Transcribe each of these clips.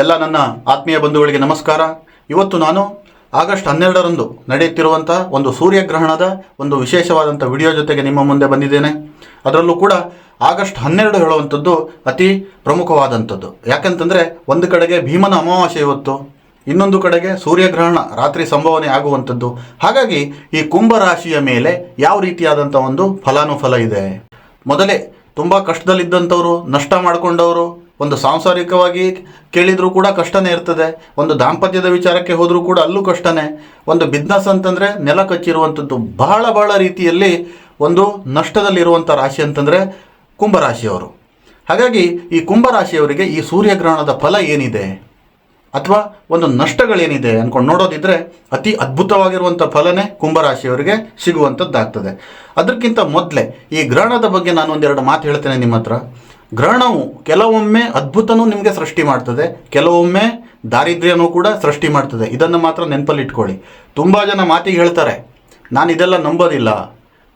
ಎಲ್ಲ ನನ್ನ ಆತ್ಮೀಯ ಬಂಧುಗಳಿಗೆ ನಮಸ್ಕಾರ. ಇವತ್ತು ನಾನು ಆಗಸ್ಟ್ 12ರಂದು ನಡೆಯುತ್ತಿರುವಂಥ ಒಂದು ಸೂರ್ಯಗ್ರಹಣದ ಒಂದು ವಿಶೇಷವಾದಂಥ ವಿಡಿಯೋ ಜೊತೆಗೆ ನಿಮ್ಮ ಮುಂದೆ ಬಂದಿದ್ದೇನೆ. ಅದರಲ್ಲೂ ಕೂಡ ಆಗಸ್ಟ್ 12 ಹೇಳುವಂಥದ್ದು ಅತಿ ಪ್ರಮುಖವಾದಂಥದ್ದು. ಯಾಕಂತಂದರೆ ಒಂದು ಕಡೆಗೆ ಭೀಮನ ಅಮಾವಾಸ್ಯೆ ಇವತ್ತು, ಇನ್ನೊಂದು ಕಡೆಗೆ ಸೂರ್ಯಗ್ರಹಣ ರಾತ್ರಿ ಸಂಭವನೆ ಆಗುವಂಥದ್ದು. ಹಾಗಾಗಿ ಈ ಕುಂಭರಾಶಿಯ ಮೇಲೆ ಯಾವ ರೀತಿಯಾದಂಥ ಒಂದು ಫಲಾನುಫಲ ಇದೆ. ಮೊದಲೇ ತುಂಬ ಕಷ್ಟದಲ್ಲಿದ್ದಂಥವರು, ನಷ್ಟ ಮಾಡಿಕೊಂಡವರು, ಒಂದು ಸಾಂಸಾರಿಕವಾಗಿ ಕೇಳಿದರೂ ಕೂಡ ಕಷ್ಟನೇ ಇರ್ತದೆ, ಒಂದು ದಾಂಪತ್ಯದ ವಿಚಾರಕ್ಕೆ ಹೋದರೂ ಕೂಡ ಅಲ್ಲೂ ಕಷ್ಟನೇ, ಒಂದು ಬಿಸ್ನೆಸ್ ಅಂತಂದರೆ ನೆಲ ಕಚ್ಚಿರುವಂಥದ್ದು, ಬಹಳ ರೀತಿಯಲ್ಲಿ ಒಂದು ನಷ್ಟದಲ್ಲಿರುವಂಥ ರಾಶಿ ಅಂತಂದರೆ ಕುಂಭರಾಶಿಯವರು. ಹಾಗಾಗಿ ಈ ಕುಂಭರಾಶಿಯವರಿಗೆ ಈ ಸೂರ್ಯಗ್ರಹಣದ ಫಲ ಏನಿದೆ ಅಥವಾ ಒಂದು ನಷ್ಟಗಳೇನಿದೆ ಅಂದ್ಕೊಂಡು ನೋಡೋದಿದ್ರೆ ಅತಿ ಅದ್ಭುತವಾಗಿರುವಂಥ ಫಲನೇ ಕುಂಭರಾಶಿಯವರಿಗೆ ಸಿಗುವಂಥದ್ದಾಗ್ತದೆ. ಅದಕ್ಕಿಂತ ಮೊದಲೇ ಈ ಗ್ರಹಣದ ಬಗ್ಗೆ ನಾನು ಒಂದೆರಡು ಮಾತು ಹೇಳ್ತೇನೆ ನಿಮ್ಮ ಹತ್ರ. ಗ್ರಹಣವು ಕೆಲವೊಮ್ಮೆ ಅದ್ಭುತನೂ ನಿಮಗೆ ಸೃಷ್ಟಿ ಮಾಡ್ತದೆ, ಕೆಲವೊಮ್ಮೆ ದಾರಿದ್ರ್ಯನೂ ಕೂಡ ಸೃಷ್ಟಿ ಮಾಡ್ತದೆ. ಇದನ್ನು ಮಾತ್ರ ನೆನಪಲ್ಲಿಟ್ಕೊಳ್ಳಿ. ತುಂಬ ಜನ ಮಾತಿಗೆ ಹೇಳ್ತಾರೆ, ನಾನು ಇದೆಲ್ಲ ನಂಬೋದಿಲ್ಲ,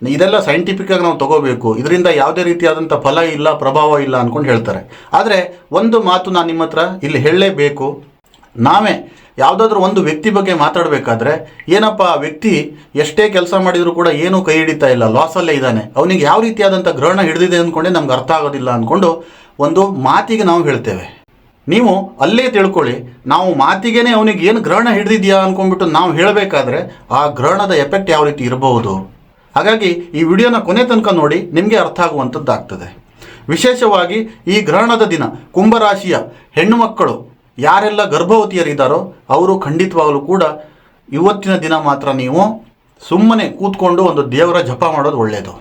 ಇದೆಲ್ಲ ಸೈಂಟಿಫಿಕ್ಕಾಗಿ ನಾವು ತಗೋಬೇಕು, ಇದರಿಂದ ಯಾವುದೇ ರೀತಿಯಾದಂಥ ಫಲ ಇಲ್ಲ, ಪ್ರಭಾವ ಇಲ್ಲ ಅಂದ್ಕೊಂಡು ಹೇಳ್ತಾರೆ. ಆದರೆ ಒಂದು ಮಾತು ನಾನು ನಿಮ್ಮ ಹತ್ರ ಇಲ್ಲಿ ಹೇಳಲೇಬೇಕು. ನಾವೇ ಯಾವುದಾದ್ರೂ ಒಂದು ವ್ಯಕ್ತಿ ಬಗ್ಗೆ ಮಾತಾಡಬೇಕಾದ್ರೆ, ಏನಪ್ಪ ಆ ವ್ಯಕ್ತಿ ಎಷ್ಟೇ ಕೆಲಸ ಮಾಡಿದರೂ ಕೂಡ ಏನೂ ಕೈ ಹಿಡಿತಾ ಇಲ್ಲ, ಲಾಸಲ್ಲೇ ಇದ್ದಾನೆ, ಅವನಿಗೆ ಯಾವ ರೀತಿಯಾದಂಥ ಗ್ರಹಣ ಹಿಡಿದಿದೆ ಅಂದ್ಕೊಂಡೆ ನಮ್ಗೆ ಅರ್ಥ ಆಗೋದಿಲ್ಲ ಅಂದ್ಕೊಂಡು ಒಂದು ಮಾತಿಗೆ ನಾವು ಹೇಳ್ತೇವೆ. ನೀವು ಅಲ್ಲೇ ತಿಳ್ಕೊಳ್ಳಿ, ನಾವು ಮಾತಿಗೇನೆ ಅವನಿಗೆ ಏನು ಗ್ರಹಣ ಹಿಡಿದಿದೆಯಾ ಅಂದ್ಕೊಂಡ್ಬಿಟ್ಟು ನಾವು ಹೇಳಬೇಕಾದ್ರೆ ಆ ಗ್ರಹಣದ ಎಫೆಕ್ಟ್ ಯಾವ ರೀತಿ ಇರಬಹುದು. ಹಾಗಾಗಿ ಈ ವಿಡಿಯೋನ ಕೊನೆ ತನಕ ನೋಡಿ, ನಿಮಗೆ ಅರ್ಥ ಆಗುವಂಥದ್ದಾಗ್ತದೆ. ವಿಶೇಷವಾಗಿ ಈ ಗ್ರಹಣದ ದಿನ ಕುಂಭರಾಶಿಯ ಹೆಣ್ಣು ಮಕ್ಕಳು ಯಾರೆಲ್ಲ ಗರ್ಭವತಿಯರಿದ್ದಾರೋ ಅವರು ಖಂಡಿತವಾಗಲೂ ಕೂಡ ಇವತ್ತಿನ ದಿನ ಮಾತ್ರ ನೀವು ಸುಮ್ಮನೆ ಕೂತ್ಕೊಂಡು ಒಂದು ದೇವರ ಜಪ ಮಾಡೋದು ಒಳ್ಳೆಯದು.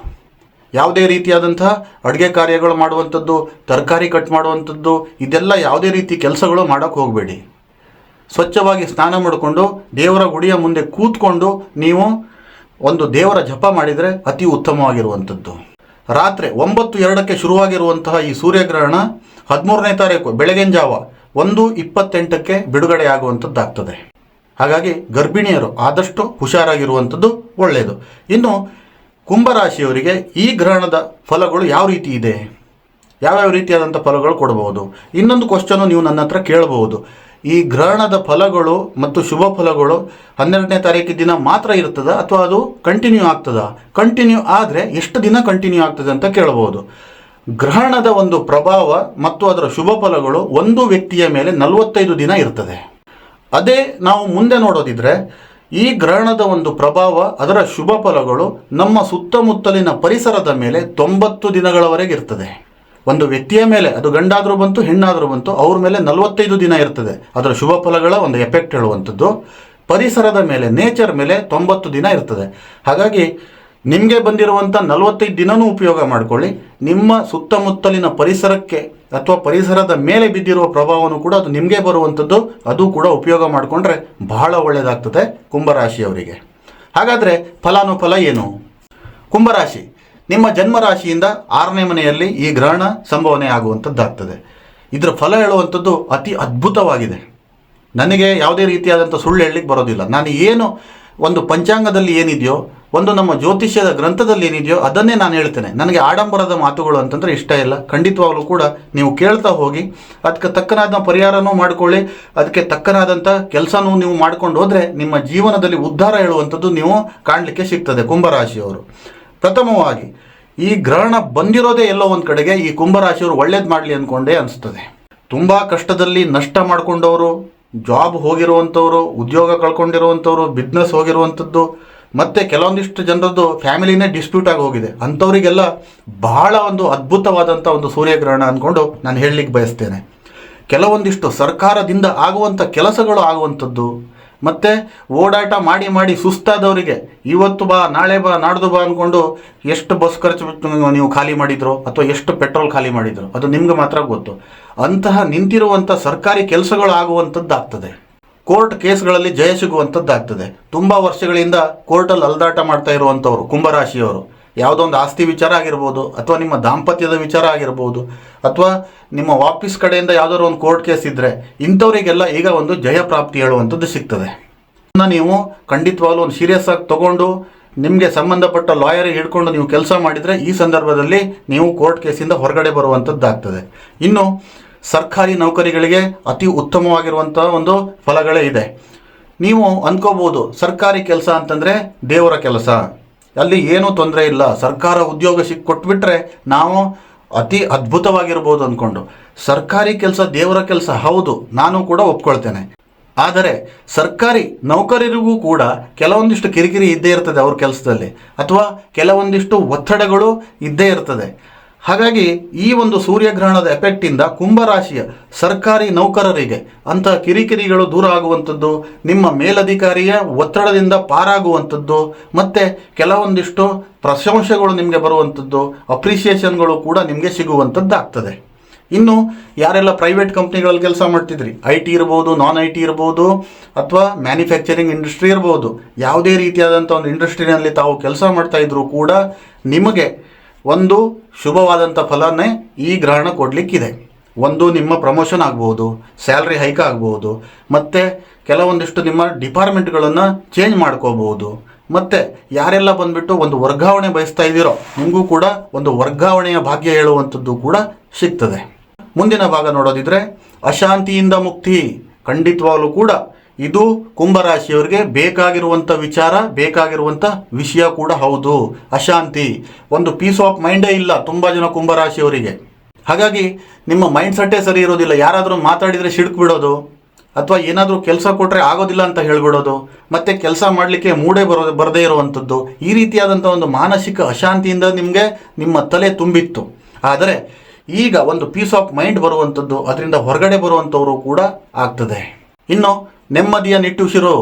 ಯಾವುದೇ ರೀತಿಯಾದಂತಹ ಅಡುಗೆ ಕಾರ್ಯಗಳು ಮಾಡುವಂಥದ್ದು, ತರಕಾರಿ ಕಟ್ ಮಾಡುವಂಥದ್ದು, ಇದೆಲ್ಲ ಯಾವುದೇ ರೀತಿ ಕೆಲಸಗಳು ಮಾಡೋಕ್ಕೆ ಹೋಗಬೇಡಿ. ಸ್ವಚ್ಛವಾಗಿ ಸ್ನಾನ ಮಾಡಿಕೊಂಡು ದೇವರ ಗುಡಿಯ ಮುಂದೆ ಕೂತ್ಕೊಂಡು ನೀವು ಒಂದು ದೇವರ ಜಪ ಮಾಡಿದರೆ ಅತಿ ಉತ್ತಮವಾಗಿರುವಂಥದ್ದು. ರಾತ್ರಿ 9:02ಕ್ಕೆ ಶುರುವಾಗಿರುವಂತಹ ಈ ಸೂರ್ಯಗ್ರಹಣ 13ನೇ ತಾರೀಕು ಬೆಳಗಿನ ಜಾವ 1:28ಕ್ಕೆ ಬಿಡುಗಡೆ ಆಗುವಂಥದ್ದಾಗ್ತದೆ. ಹಾಗಾಗಿ ಗರ್ಭಿಣಿಯರು ಆದಷ್ಟು ಹುಷಾರಾಗಿರುವಂಥದ್ದು ಒಳ್ಳೆಯದು. ಇನ್ನು ಕುಂಭರಾಶಿಯವರಿಗೆ ಈ ಗ್ರಹಣದ ಫಲಗಳು ಯಾವ ರೀತಿ ಇದೆ, ಯಾವ್ಯಾವ ರೀತಿಯಾದಂಥ ಫಲಗಳು ಕೊಡಬಹುದು. ಇನ್ನೊಂದು ಕ್ವಶನು ನೀವು ನನ್ನ ಹತ್ರ ಕೇಳಬಹುದು, ಈ ಗ್ರಹಣದ ಫಲಗಳು ಮತ್ತು ಶುಭ ಫಲಗಳು 12ನೇ ತಾರೀಕು ದಿನ ಮಾತ್ರ ಇರ್ತದ ಅಥವಾ ಅದು ಕಂಟಿನ್ಯೂ ಆಗ್ತದ? ಕಂಟಿನ್ಯೂ ಆದರೆ ಎಷ್ಟು ದಿನ ಕಂಟಿನ್ಯೂ ಆಗ್ತದೆ ಅಂತ ಕೇಳಬಹುದು. ಗ್ರಹಣದ ಒಂದು ಪ್ರಭಾವ ಮತ್ತು ಅದರ ಶುಭ ಫಲಗಳು ಒಂದು ವ್ಯಕ್ತಿಯ ಮೇಲೆ 45 ದಿನ ಇರ್ತದೆ. ಅದೇ ನಾವು ಮುಂದೆ ನೋಡೋದಿದ್ರೆ ಈ ಗ್ರಹಣದ ಒಂದು ಪ್ರಭಾವ, ಅದರ ಶುಭ ಫಲಗಳು ನಮ್ಮ ಸುತ್ತಮುತ್ತಲಿನ ಪರಿಸರದ ಮೇಲೆ 90 ದಿನಗಳವರೆಗೆ ಇರ್ತದೆ. ಒಂದು ವ್ಯಕ್ತಿಯ ಮೇಲೆ, ಅದು ಗಂಡಾದರೂ ಬಂತು ಹೆಣ್ಣಾದರೂ ಬಂತು, ಅವ್ರ ಮೇಲೆ 45 ದಿನ ಇರ್ತದೆ ಅದರ ಶುಭ ಫಲಗಳ ಒಂದು ಎಫೆಕ್ಟ್ ಹೇಳುವಂಥದ್ದು. ಪರಿಸರದ ಮೇಲೆ, ನೇಚರ್ ಮೇಲೆ 90 ದಿನ ಇರ್ತದೆ. ಹಾಗಾಗಿ ನಿಮಗೆ ಬಂದಿರುವಂಥ 45 ದಿನವೂ ಉಪಯೋಗ ಮಾಡಿಕೊಳ್ಳಿ. ನಿಮ್ಮ ಸುತ್ತಮುತ್ತಲಿನ ಪರಿಸರಕ್ಕೆ ಅಥವಾ ಪರಿಸರದ ಮೇಲೆ ಬಿದ್ದಿರುವ ಪ್ರಭಾವನೂ ಕೂಡ ಅದು ನಿಮಗೆ ಬರುವಂಥದ್ದು, ಅದು ಕೂಡ ಉಪಯೋಗ ಮಾಡಿಕೊಂಡ್ರೆ ಬಹಳ ಒಳ್ಳೆಯದಾಗ್ತದೆ ಕುಂಭರಾಶಿಯವರಿಗೆ. ಹಾಗಾದರೆ ಫಲಾನುಫಲ ಏನು? ಕುಂಭರಾಶಿ ನಿಮ್ಮ ಜನ್ಮರಾಶಿಯಿಂದ 6ನೇ ಮನೆಯಲ್ಲಿ ಈ ಗ್ರಹಣ ಸಂಭವನೆ ಆಗುವಂಥದ್ದಾಗ್ತದೆ. ಇದರ ಫಲ ಹೇಳುವಂಥದ್ದು ಅತಿ ಅದ್ಭುತವಾಗಿದೆ. ನನಗೆ ಯಾವುದೇ ರೀತಿಯಾದಂಥ ಸುಳ್ಳು ಹೇಳಲಿಕ್ಕೆ ಬರೋದಿಲ್ಲ. ನಾನು ಏನು ಒಂದು ಪಂಚಾಂಗದಲ್ಲಿ ಏನಿದೆಯೋ, ಒಂದು ನಮ್ಮ ಜ್ಯೋತಿಷ್ಯದ ಗ್ರಂಥದಲ್ಲಿ ಏನಿದೆಯೋ ಅದನ್ನೇ ನಾನು ಹೇಳ್ತೇನೆ. ನನಗೆ ಆಡಂಬರದ ಮಾತುಗಳು ಅಂತಂದರೆ ಇಷ್ಟ ಇಲ್ಲ. ಖಂಡಿತವಾಗಲೂ ಕೂಡ ನೀವು ಕೇಳ್ತಾ ಹೋಗಿ, ಅದಕ್ಕೆ ತಕ್ಕನಾದ ಪರಿಹಾರನೂ ಮಾಡಿಕೊಳ್ಳಿ, ಅದಕ್ಕೆ ತಕ್ಕನಾದಂಥ ಕೆಲಸನೂ ನೀವು ಮಾಡ್ಕೊಂಡು ಹೋದರೆ ನಿಮ್ಮ ಜೀವನದಲ್ಲಿ ಉದ್ಧಾರ ಹೇಳುವಂಥದ್ದು ನೀವು ಕಾಣಲಿಕ್ಕೆ ಸಿಗ್ತದೆ ಕುಂಭರಾಶಿಯವರು. ಪ್ರಥಮವಾಗಿ ಈ ಗ್ರಹಣ ಬಂದಿರೋದೇ ಎಲ್ಲೋ ಒಂದು ಕಡೆಗೆ ಈ ಕುಂಭರಾಶಿಯವರು ಒಳ್ಳೇದು ಮಾಡಲಿ ಅಂದ್ಕೊಂಡೇ ಅನಿಸ್ತದೆ. ತುಂಬ ಕಷ್ಟದಲ್ಲಿ ನಷ್ಟ ಮಾಡಿಕೊಂಡವರು, ಜಾಬ್ ಹೋಗಿರುವಂಥವ್ರು, ಉದ್ಯೋಗ ಕಳ್ಕೊಂಡಿರುವಂಥವ್ರು, ಬಿಸ್ನೆಸ್ ಹೋಗಿರುವಂಥದ್ದು, ಮತ್ತು ಕೆಲವೊಂದಿಷ್ಟು ಜನರದ್ದು ಫ್ಯಾಮಿಲಿನೇ ಡಿಸ್ಪ್ಯೂಟ್ ಆಗಿ ಹೋಗಿದೆ, ಅಂಥವರಿಗೆಲ್ಲ ಬಹಳ ಒಂದು ಅದ್ಭುತವಾದಂಥ ಒಂದು ಸೂರ್ಯಗ್ರಹಣ ಅಂದ್ಕೊಂಡು ನಾನು ಹೇಳಲಿಕ್ಕೆ ಬಯಸ್ತೇನೆ. ಕೆಲವೊಂದಿಷ್ಟು ಸರ್ಕಾರದಿಂದ ಆಗುವಂಥ ಕೆಲಸಗಳು ಆಗುವಂಥದ್ದು, ಮತ್ತು ಓಡಾಟ ಮಾಡಿ ಸುಸ್ತಾದವರಿಗೆ ಇವತ್ತು ಬಾ, ನಾಳೆ ಬಾ, ನಾಡ್ದು ಬಾ ಅಂದ್ಕೊಂಡು ಎಷ್ಟು ಬಸ್ ಖರ್ಚು ನೀವು ಖಾಲಿ ಮಾಡಿದ್ರು ಅಥವಾ ಎಷ್ಟು ಪೆಟ್ರೋಲ್ ಖಾಲಿ ಮಾಡಿದ್ರು ಅದು ನಿಮ್ಗೆ ಮಾತ್ರ ಗೊತ್ತು. ಅಂತಹ ನಿಂತಿರುವಂಥ ಸರ್ಕಾರಿ ಕೆಲಸಗಳು ಆಗುವಂಥದ್ದಾಗ್ತದೆ. ಕೋರ್ಟ್ ಕೇಸ್ಗಳಲ್ಲಿ ಜಯ ಸಿಗುವಂಥದ್ದಾಗ್ತದೆ. ತುಂಬ ವರ್ಷಗಳಿಂದ ಕೋರ್ಟಲ್ಲಿ ಅಲ್ದಾಟ ಮಾಡ್ತಾ ಇರುವಂಥವ್ರು ಕುಂಭರಾಶಿಯವರು, ಯಾವುದೋ ಒಂದು ಆಸ್ತಿ ವಿಚಾರ ಆಗಿರ್ಬೋದು, ಅಥವಾ ನಿಮ್ಮ ದಾಂಪತ್ಯದ ವಿಚಾರ ಆಗಿರ್ಬೋದು, ಅಥವಾ ನಿಮ್ಮ ಆಫೀಸ್ ಕಡೆಯಿಂದ ಯಾವುದಾದ್ರು ಒಂದು ಕೋರ್ಟ್ ಕೇಸ್ ಇದ್ದರೆ ಇಂಥವರಿಗೆಲ್ಲ ಈಗ ಒಂದು ಜಯ ಪ್ರಾಪ್ತಿ ಹೇಳುವಂಥದ್ದು ಸಿಗ್ತದೆ. ನೀವು ಖಂಡಿತವಾಗ್ಲೂ ಒಂದು ಸೀರಿಯಸ್ ಆಗಿ ತಗೊಂಡು ನಿಮಗೆ ಸಂಬಂಧಪಟ್ಟ ಲಾಯರಿಗೆ ಹಿಡ್ಕೊಂಡು ನೀವು ಕೆಲಸ ಮಾಡಿದರೆ ಈ ಸಂದರ್ಭದಲ್ಲಿ ನೀವು ಕೋರ್ಟ್ ಕೇಸಿಂದ ಹೊರಗಡೆ ಬರುವಂಥದ್ದಾಗ್ತದೆ. ಇನ್ನು ಸರ್ಕಾರಿ ನೌಕರಿಗಳಿಗೆ ಅತಿ ಉತ್ತಮವಾಗಿರುವಂಥ ಒಂದು ಫಲಗಳೇ ಇದೆ. ನೀವು ಅಂದ್ಕೋಬೋದು ಸರ್ಕಾರಿ ಕೆಲಸ ಅಂತಂದರೆ ದೇವರ ಕೆಲಸ, ಅಲ್ಲಿ ಏನೂ ತೊಂದರೆ ಇಲ್ಲ, ಸರ್ಕಾರ ಉದ್ಯೋಗ ಕೊಟ್ಬಿಟ್ರೆ ನಾವು ಅತಿ ಅದ್ಭುತವಾಗಿರ್ಬೋದು ಅಂದ್ಕೊಂಡು. ಸರ್ಕಾರಿ ಕೆಲಸ ದೇವರ ಕೆಲಸ ಹೌದು, ನಾನು ಕೂಡ ಒಪ್ಕೊಳ್ತೇನೆ. ಆದರೆ ಸರ್ಕಾರಿ ನೌಕರರಿಗೂ ಕೂಡ ಕೆಲವೊಂದಿಷ್ಟು ಕಿರಿಕಿರಿ ಇದ್ದೇ ಇರ್ತದೆ ಅವ್ರ ಕೆಲಸದಲ್ಲಿ, ಅಥವಾ ಕೆಲವೊಂದಿಷ್ಟು ಒತ್ತಡಗಳು ಇದ್ದೇ ಇರ್ತದೆ. ಹಾಗಾಗಿ ಈ ಒಂದು ಸೂರ್ಯಗ್ರಹಣದ ಎಫೆಕ್ಟಿಂದ ಕುಂಭರಾಶಿಯ ಸರ್ಕಾರಿ ನೌಕರರಿಗೆ ಅಂಥ ಕಿರಿಕಿರಿಗಳು ದೂರ ಆಗುವಂಥದ್ದು, ನಿಮ್ಮ ಮೇಲಧಿಕಾರಿಯ ಒತ್ತಡದಿಂದ ಪಾರಾಗುವಂಥದ್ದು, ಮತ್ತು ಕೆಲವೊಂದಿಷ್ಟು ಪ್ರಶಂಸೆಗಳು ನಿಮಗೆ ಬರುವಂಥದ್ದು, ಅಪ್ರಿಷಿಯೇಷನ್ಗಳು ಕೂಡ ನಿಮಗೆ ಸಿಗುವಂಥದ್ದಾಗ್ತದೆ. ಇನ್ನು ಯಾರೆಲ್ಲ ಪ್ರೈವೇಟ್ ಕಂಪ್ನಿಗಳಲ್ಲಿ ಕೆಲಸ ಮಾಡ್ತಿದ್ರಿ, IT ಇರ್ಬೋದು, ನಾನ್ IT ಇರ್ಬೋದು, ಅಥವಾ ಮ್ಯಾನುಫ್ಯಾಕ್ಚರಿಂಗ್ ಇಂಡಸ್ಟ್ರಿ ಇರ್ಬೋದು, ಯಾವುದೇ ರೀತಿಯಾದಂಥ ಒಂದು ಇಂಡಸ್ಟ್ರಿನಲ್ಲಿ ತಾವು ಕೆಲಸ ಮಾಡ್ತಾ ಇದ್ರೂ ಕೂಡ ನಿಮಗೆ ಒಂದು ಶುಭವಾದಂಥ ಫಲನೇ ಈ ಗ್ರಹಣ ಕೊಡಲಿಕ್ಕಿದೆ. ಒಂದು ನಿಮ್ಮ ಪ್ರಮೋಷನ್ ಆಗ್ಬೋದು, ಸ್ಯಾಲ್ರಿ ಹೈಕ್ ಆಗ್ಬೋದು, ಮತ್ತು ಕೆಲವೊಂದಿಷ್ಟು ನಿಮ್ಮ ಡಿಪಾರ್ಟ್ಮೆಂಟ್ಗಳನ್ನು ಚೇಂಜ್ ಮಾಡ್ಕೋಬೋದು. ಮತ್ತು ಯಾರೆಲ್ಲ ಬಂದುಬಿಟ್ಟು ಒಂದು ವರ್ಗಾವಣೆ ಬಯಸ್ತಾ ಇದ್ದೀರೋ ನಿಮಗೂ ಕೂಡ ಒಂದು ವರ್ಗಾವಣೆಯ ಭಾಗ್ಯ ಹೇಳುವಂಥದ್ದು ಕೂಡ ಸಿಗ್ತದೆ. ಮುಂದಿನ ಭಾಗ ನೋಡೋದಿದ್ರೆ ಅಶಾಂತಿಯಿಂದ ಮುಕ್ತಿ. ಖಂಡಿತವಾಗಲೂ ಕೂಡ ಇದು ಕುಂಭರಾಶಿಯವರಿಗೆ ಬೇಕಾಗಿರುವಂಥ ವಿಚಾರ, ಬೇಕಾಗಿರುವಂಥ ವಿಷಯ ಕೂಡ ಹೌದು. ಅಶಾಂತಿ, ಒಂದು ಪೀಸ್ ಆಫ್ ಮೈಂಡೇ ಇಲ್ಲ ತುಂಬ ಜನ ಕುಂಭರಾಶಿಯವರಿಗೆ. ಹಾಗಾಗಿ ನಿಮ್ಮ ಮೈಂಡ್ ಸೆಟ್ಟೇ ಸರಿ ಇರೋದಿಲ್ಲ. ಯಾರಾದರೂ ಮಾತಾಡಿದರೆ ಸಿಡ್ಕು ಬಿಡೋದು, ಅಥವಾ ಏನಾದರೂ ಕೆಲಸ ಕೊಟ್ಟರೆ ಆಗೋದಿಲ್ಲ ಅಂತ ಹೇಳ್ಬಿಡೋದು, ಮತ್ತು ಕೆಲಸ ಮಾಡಲಿಕ್ಕೆ ಮೂಡೇ ಬರದೇ ಇರುವಂಥದ್ದು, ಈ ರೀತಿಯಾದಂಥ ಒಂದು ಮಾನಸಿಕ ಅಶಾಂತಿಯಿಂದ ನಿಮಗೆ ನಿಮ್ಮ ತಲೆ ತುಂಬಿತ್ತು. ಆದರೆ ಈಗ ಒಂದು ಪೀಸ್ ಆಫ್ ಮೈಂಡ್ ಬರುವಂಥದ್ದು, ಅದರಿಂದ ಹೊರಗಡೆ ಬರುವಂಥವರು ಕೂಡ ಆಗ್ತದೆ. ಇನ್ನು ನೆಮ್ಮದಿಯ ನಿಟ್ಟುಸಿರು.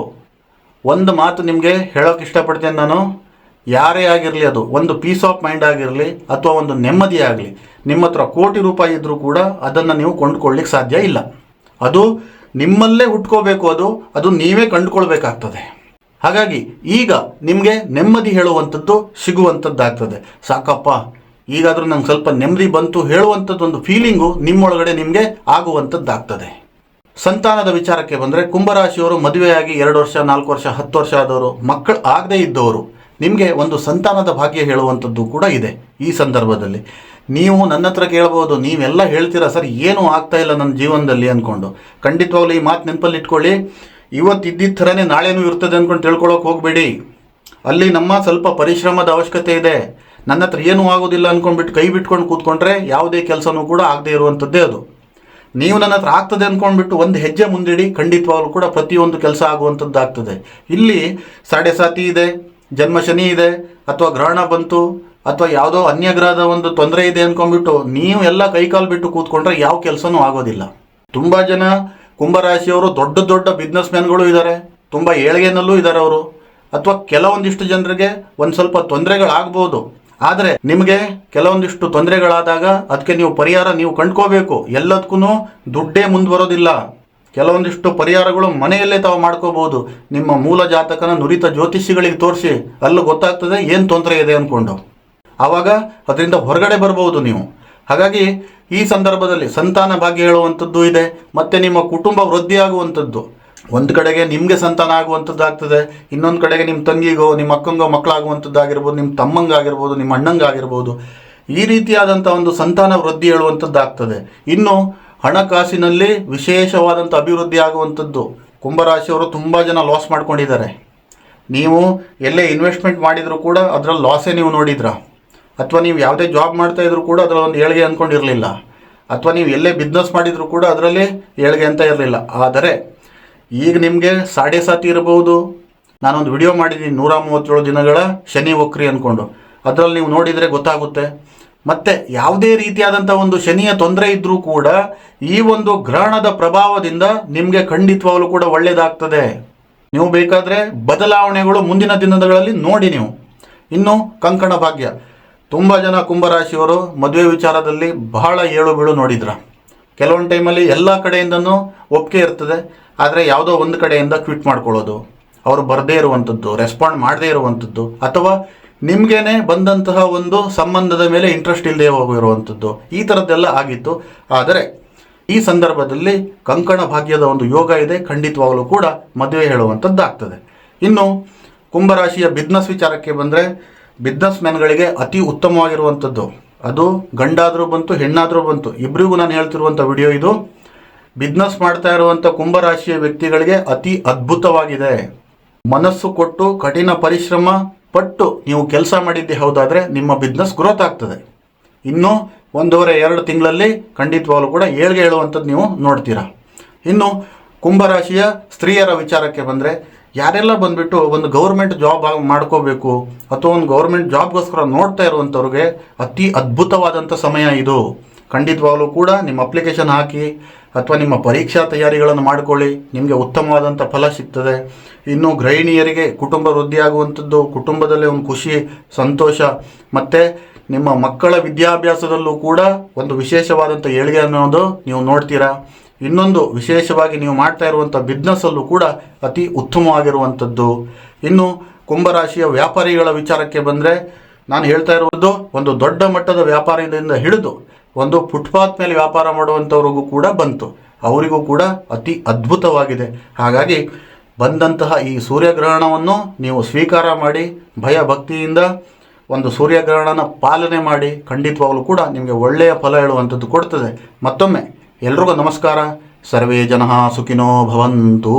ಒಂದು ಮಾತು ನಿಮಗೆ ಹೇಳೋಕೆ ಇಷ್ಟಪಡ್ತೇನೆ ನಾನು, ಯಾರೇ ಆಗಿರಲಿ, ಅದು ಒಂದು ಪೀಸ್ ಆಫ್ ಮೈಂಡ್ ಆಗಿರಲಿ ಅಥವಾ ಒಂದು ನೆಮ್ಮದಿ ಆಗಲಿ, ನಿಮ್ಮ ಹತ್ರ ಕೋಟಿ ರೂಪಾಯಿ ಇದ್ದರೂ ಕೂಡ ಅದನ್ನು ನೀವು ಕೊಂಡುಕೊಳ್ಳಿಕ್ಕೆ ಸಾಧ್ಯ ಇಲ್ಲ. ಅದು ನಿಮ್ಮಲ್ಲೇ ಹುಟ್ಕೋಬೇಕು, ಅದು ನೀವೇ ಕಂಡುಕೊಳ್ಬೇಕಾಗ್ತದೆ. ಹಾಗಾಗಿ ಈಗ ನಿಮಗೆ ನೆಮ್ಮದಿ ಹೇಳುವಂಥದ್ದು ಸಿಗುವಂಥದ್ದಾಗ್ತದೆ. ಸಾಕಪ್ಪ, ಈಗಾದರೂ ನಂಗೆ ಸ್ವಲ್ಪ ನೆಮ್ಮದಿ ಬಂತು ಹೇಳುವಂಥದ್ದು ಒಂದು ಫೀಲಿಂಗು ನಿಮ್ಮೊಳಗಡೆ ನಿಮಗೆ ಆಗುವಂಥದ್ದಾಗ್ತದೆ. ಸಂತಾನದ ವಿಚಾರಕ್ಕೆ ಬಂದರೆ ಕುಂಭರಾಶಿಯವರು ಮದುವೆಯಾಗಿ 2 ವರ್ಷ, 4 ವರ್ಷ, 10 ವರ್ಷ ಆದವರು, ಮಕ್ಕಳು ಆಗದೇ ಇದ್ದವರು, ನಿಮಗೆ ಒಂದು ಸಂತಾನದ ಭಾಗ್ಯ ಹೇಳುವಂಥದ್ದು ಕೂಡ ಇದೆ. ಈ ಸಂದರ್ಭದಲ್ಲಿ ನೀವು ನನ್ನ ಹತ್ರ ಕೇಳ್ಬೋದು, ನೀವೆಲ್ಲ ಹೇಳ್ತೀರಾ ಸರ್ ಏನೂ ಆಗ್ತಾ ಇಲ್ಲ ನನ್ನ ಜೀವನದಲ್ಲಿ ಅಂದ್ಕೊಂಡು. ಖಂಡಿತವಾಗ್ಲೂ ಈ ಮಾತು ನೆನಪಲ್ಲಿ ಇಟ್ಕೊಳ್ಳಿ. ಇವತ್ತು ಇದ್ದಿದ್ದ ಥರನೇ ನಾಳೆನೂ ಇರ್ತದೆ ಅಂದ್ಕೊಂಡು ತಿಳ್ಕೊಳ್ಳೋಕೆ ಹೋಗಬೇಡಿ. ಅಲ್ಲಿ ನಮ್ಮ ಸ್ವಲ್ಪ ಪರಿಶ್ರಮದ ಅವಶ್ಯಕತೆ ಇದೆ. ನನ್ನ ಹತ್ರ ಏನೂ ಆಗೋದಿಲ್ಲ ಅಂದ್ಕೊಂಡ್ಬಿಟ್ಟು ಕೈ ಬಿಟ್ಕೊಂಡು ಕೂತ್ಕೊಂಡ್ರೆ ಯಾವುದೇ ಕೆಲಸನೂ ಕೂಡ ಆಗದೆ ಇರುವಂಥದ್ದೇ ಅದು. ನೀವು ನನ್ನ ಹತ್ರ ಆಗ್ತದೆ ಅಂದ್ಕೊಂಡ್ಬಿಟ್ಟು ಒಂದು ಹೆಜ್ಜೆ ಮುಂದಿಡಿ, ಖಂಡಿತವಾಗ್ಲೂ ಕೂಡ ಪ್ರತಿಯೊಂದು ಕೆಲಸ ಆಗುವಂಥದ್ದು ಆಗ್ತದೆ. ಇಲ್ಲಿ ಸಾಡೆ ಸಾತಿ ಇದೆ, ಜನ್ಮ ಶನಿ ಇದೆ, ಅಥವಾ ಗ್ರಹಣ ಬಂತು, ಅಥವಾ ಯಾವುದೋ ಅನ್ಯಗ್ರಹದ ಒಂದು ತೊಂದರೆ ಇದೆ ಅಂದ್ಕೊಂಡ್ಬಿಟ್ಟು ನೀವು ಎಲ್ಲ ಕೈಕಾಲು ಬಿಟ್ಟು ಕೂತ್ಕೊಂಡ್ರೆ ಯಾವ ಕೆಲಸನೂ ಆಗೋದಿಲ್ಲ. ತುಂಬ ಜನ ಕುಂಭರಾಶಿಯವರು ದೊಡ್ಡ ದೊಡ್ಡ ಬಿಸ್ನೆಸ್ ಮ್ಯಾನ್ಗಳು ಇದ್ದಾರೆ, ತುಂಬ ಏಳಿಗೆನಲ್ಲೂ ಇದ್ದಾರೆ ಅವರು. ಅಥವಾ ಕೆಲವೊಂದಿಷ್ಟು ಜನರಿಗೆ ಒಂದು ಸ್ವಲ್ಪ ತೊಂದರೆಗಳಾಗ್ಬೋದು. ಆದರೆ ನಿಮಗೆ ಕೆಲವೊಂದಿಷ್ಟು ತೊಂದರೆಗಳಾದಾಗ ಅದಕ್ಕೆ ನೀವು ಪರಿಹಾರ ನೀವು ಕಂಡ್ಕೋಬೇಕು. ಎಲ್ಲದಕ್ಕೂ ದುಡ್ಡೇ ಮುಂದೆ ಬರೋದಿಲ್ಲ. ಕೆಲವೊಂದಿಷ್ಟು ಪರಿಹಾರಗಳು ಮನೆಯಲ್ಲೇ ತಾವು ಮಾಡ್ಕೋಬೋದು. ನಿಮ್ಮ ಮೂಲ ಜಾತಕನ ನುರಿತ ಜ್ಯೋತಿಷಿಗಳಿಗೆ ತೋರಿಸಿ, ಅಲ್ಲೂ ಗೊತ್ತಾಗ್ತದೆ ಏನು ತೊಂದರೆ ಇದೆ ಅಂದ್ಕೊಂಡು. ಆವಾಗ ಅದರಿಂದ ಹೊರಗಡೆ ಬರ್ಬೋದು ನೀವು. ಹಾಗಾಗಿ ಈ ಸಂದರ್ಭದಲ್ಲಿ ಸಂತಾನ ಭಾಗ್ಯ ಹೇಳುವಂಥದ್ದು ಇದೆ, ಮತ್ತು ನಿಮ್ಮ ಕುಟುಂಬ ವೃದ್ಧಿಯಾಗುವಂಥದ್ದು. ಒಂದು ಕಡೆಗೆ ನಿಮಗೆ ಸಂತಾನ ಆಗುವಂಥದ್ದಾಗ್ತದೆ, ಇನ್ನೊಂದು ಕಡೆಗೆ ನಿಮ್ಮ ತಂಗಿಗೋ ನಿಮ್ಮ ಅಕ್ಕಂಗೋ ಮಕ್ಕಳಾಗುವಂಥದ್ದಾಗಿರ್ಬೋದು, ನಿಮ್ಮ ತಮ್ಮಂಗಾಗಿರ್ಬೋದು, ನಿಮ್ಮ ಅಣ್ಣಂಗಾಗಿರ್ಬೋದು. ಈ ರೀತಿಯಾದಂಥ ಒಂದು ಸಂತಾನ ವೃದ್ಧಿ ಹೇಳುವಂಥದ್ದಾಗ್ತದೆ. ಇನ್ನು ಹಣಕಾಸಿನಲ್ಲಿ ವಿಶೇಷವಾದಂಥ ಅಭಿವೃದ್ಧಿ ಆಗುವಂಥದ್ದು. ಕುಂಭರಾಶಿಯವರು ತುಂಬ ಜನ ಲಾಸ್ ಮಾಡ್ಕೊಂಡಿದ್ದಾರೆ. ನೀವು ಎಲ್ಲೇ ಇನ್ವೆಸ್ಟ್ಮೆಂಟ್ ಮಾಡಿದರೂ ಕೂಡ ಅದರಲ್ಲಿ ಲಾಸೇ ನೀವು ನೋಡಿದ್ರಾ? ಅಥವಾ ನೀವು ಯಾವುದೇ ಜಾಬ್ ಮಾಡ್ತಾಯಿದ್ರು ಕೂಡ ಅದರಲ್ಲಿ ಒಂದು ಏಳಿಗೆ ಅಂದ್ಕೊಂಡಿರಲಿಲ್ಲ. ಅಥವಾ ನೀವು ಎಲ್ಲೇ ಬಿಸ್ನೆಸ್ ಮಾಡಿದರೂ ಕೂಡ ಅದರಲ್ಲಿ ಏಳಿಗೆ ಅಂತ ಇರಲಿಲ್ಲ. ಆದರೆ ಈಗ ನಿಮಗೆ ಸಾಡೆ ಸಾತಿ ಇರಬಹುದು. ನಾನೊಂದು ವಿಡಿಯೋ ಮಾಡಿದ್ದೀನಿ 137 ದಿನಗಳ ಶನಿ ವಕ್ರಿ ಅಂದ್ಕೊಂಡು, ಅದರಲ್ಲಿ ನೀವು ನೋಡಿದರೆ ಗೊತ್ತಾಗುತ್ತೆ. ಮತ್ತು ಯಾವುದೇ ರೀತಿಯಾದಂಥ ಒಂದು ಶನಿಯ ತೊಂದರೆ ಇದ್ದರೂ ಕೂಡ ಈ ಒಂದು ಗ್ರಹಣದ ಪ್ರಭಾವದಿಂದ ನಿಮಗೆ ಖಂಡಿತವಾಗಲೂ ಕೂಡ ಒಳ್ಳೆಯದಾಗ್ತದೆ. ನೀವು ಬೇಕಾದರೆ ಬದಲಾವಣೆಗಳು ಮುಂದಿನ ದಿನಗಳಲ್ಲಿ ನೋಡಿ ನೀವು. ಇನ್ನು ಕಂಕಣ ಭಾಗ್ಯ. ತುಂಬ ಜನ ಕುಂಭರಾಶಿಯವರು ಮದುವೆ ವಿಚಾರದಲ್ಲಿ ಬಹಳ ಏಳು ಬೀಳು ನೋಡಿದ್ರ. ಕೆಲವೊಂದು ಟೈಮಲ್ಲಿ ಎಲ್ಲ ಕಡೆಯಿಂದನೂ ಒಪ್ಪಿಗೆ ಇರ್ತದೆ, ಆದರೆ ಯಾವುದೋ ಒಂದು ಕಡೆಯಿಂದ ಕ್ವಿಟ್ ಮಾಡ್ಕೊಳ್ಳೋದು, ಅವರು ಬರದೇ ಇರುವಂಥದ್ದು, ರೆಸ್ಪಾಂಡ್ ಮಾಡದೇ ಇರುವಂಥದ್ದು, ಅಥವಾ ನಿಮಗೇನೆ ಬಂದಂತಹ ಒಂದು ಸಂಬಂಧದ ಮೇಲೆ ಇಂಟ್ರೆಸ್ಟ್ ಇಲ್ಲದೆ ಹೋಗಿರುವಂಥದ್ದು, ಈ ಥರದ್ದೆಲ್ಲ ಆಗಿತ್ತು. ಆದರೆ ಈ ಸಂದರ್ಭದಲ್ಲಿ ಕಂಕಣ ಭಾಗ್ಯದ ಒಂದು ಯೋಗ ಇದೆ, ಖಂಡಿತವಾಗಲೂ ಕೂಡ ಮದುವೆ ಹೇಳುವಂಥದ್ದಾಗ್ತದೆ. ಇನ್ನು ಕುಂಭರಾಶಿಯ ಬಿಸ್ನೆಸ್ ವಿಚಾರಕ್ಕೆ ಬಂದರೆ ಬಿಸ್ನೆಸ್ ಮ್ಯಾನ್ಗಳಿಗೆ ಅತಿ ಉತ್ತಮವಾಗಿರುವಂಥದ್ದು. ಅದು ಗಂಡಾದರೂ ಬಂತು ಹೆಣ್ಣಾದರೂ ಬಂತು, ಇಬ್ಬರಿಗೂ ನಾನು ಹೇಳ್ತಿರುವಂಥ ವಿಡಿಯೋ ಇದು. ಬಿಸ್ನೆಸ್ ಮಾಡ್ತಾ ಇರುವಂಥ ಕುಂಭರಾಶಿಯ ವ್ಯಕ್ತಿಗಳಿಗೆ ಅತಿ ಅದ್ಭುತವಾಗಿದೆ. ಮನಸ್ಸು ಕೊಟ್ಟು ಕಠಿಣ ಪರಿಶ್ರಮ ಪಟ್ಟು ನೀವು ಕೆಲಸ ಮಾಡಿದ್ದೆ ಹೌದಾದರೆ ನಿಮ್ಮ ಬಿಸ್ನೆಸ್ ಗ್ರೋತ್ ಆಗ್ತದೆ. ಇನ್ನು 1.5-2 ತಿಂಗಳಲ್ಲಿ ಖಂಡಿತವಾಗ್ಲೂ ಕೂಡ ಏಳ್ಗೆ ಹೇಳುವಂಥದ್ದು ನೀವು ನೋಡ್ತೀರಾ. ಇನ್ನು ಕುಂಭರಾಶಿಯ ಸ್ತ್ರೀಯರ ವಿಚಾರಕ್ಕೆ ಬಂದರೆ, ಯಾರೆಲ್ಲ ಬಂದುಬಿಟ್ಟು ಒಂದು ಗೌರ್ಮೆಂಟ್ ಜಾಬ್ ಮಾಡ್ಕೋಬೇಕು ಅಥವಾ ಒಂದು ಗೌರ್ಮೆಂಟ್ ಜಾಬ್ಗೋಸ್ಕರ ನೋಡ್ತಾ ಇರುವಂಥವ್ರಿಗೆ ಅತಿ ಅದ್ಭುತವಾದಂಥ ಸಮಯ ಇದು. ಖಂಡಿತವಾಗ್ಲೂ ಕೂಡ ನಿಮ್ಮ ಅಪ್ಲಿಕೇಶನ್ ಹಾಕಿ ಅಥವಾ ನಿಮ್ಮ ಪರೀಕ್ಷಾ ತಯಾರಿಗಳನ್ನು ಮಾಡಿಕೊಳ್ಳಿ, ನಿಮಗೆ ಉತ್ತಮವಾದಂಥ ಫಲ ಸಿಗ್ತದೆ. ಇನ್ನು ಗೃಹಿಣಿಯರಿಗೆ ಕುಟುಂಬ ವೃದ್ಧಿಯಾಗುವಂಥದ್ದು, ಕುಟುಂಬದಲ್ಲಿ ಒಂದು ಖುಷಿ ಸಂತೋಷ, ಮತ್ತು ನಿಮ್ಮ ಮಕ್ಕಳ ವಿದ್ಯಾಭ್ಯಾಸದಲ್ಲೂ ಕೂಡ ಒಂದು ವಿಶೇಷವಾದಂಥ ಏಳಿಗೆ ಅನ್ನೋದು ನೀವು ನೋಡ್ತೀರಾ. ಇನ್ನೊಂದು ವಿಶೇಷವಾಗಿ ನೀವು ಮಾಡ್ತಾ ಇರುವಂಥ ಬಿಸ್ನೆಸ್ಸಲ್ಲೂ ಕೂಡ ಅತಿ ಉತ್ತಮವಾಗಿರುವಂಥದ್ದು. ಇನ್ನು ಕುಂಭರಾಶಿಯ ವ್ಯಾಪಾರಿಗಳ ವಿಚಾರಕ್ಕೆ ಬಂದರೆ, ನಾನು ಹೇಳ್ತಾ ಇರುವುದು ಒಂದು ದೊಡ್ಡ ಮಟ್ಟದ ವ್ಯಾಪಾರದಿಂದ ಹಿಡಿದು ಒಂದು ಫುಟ್ಪಾತ್ ಮೇಲೆ ವ್ಯಾಪಾರ ಮಾಡುವಂಥವ್ರಿಗೂ ಕೂಡ ಬಂತು, ಅವರಿಗೂ ಕೂಡ ಅತಿ ಅದ್ಭುತವಾಗಿದೆ. ಹಾಗಾಗಿ ಬಂದಂತಹ ಈ ಸೂರ್ಯಗ್ರಹಣವನ್ನು ನೀವು ಸ್ವೀಕಾರ ಮಾಡಿ ಭಯ ಭಕ್ತಿಯಿಂದ ಒಂದು ಸೂರ್ಯಗ್ರಹಣನ ಪಾಲನೆ ಮಾಡಿ, ಖಂಡಿತವಾಗಲೂ ಕೂಡ ನಿಮಗೆ ಒಳ್ಳೆಯ ಫಲ ಹೇಳುವಂಥದ್ದು ಕೊಡ್ತದೆ. ಮತ್ತೊಮ್ಮೆ ಎಲ್ರಿಗೂ ನಮಸ್ಕಾರ. ಸರ್ವೇ ಜನಃ ಸುಖಿನೋ ಭವಂತು.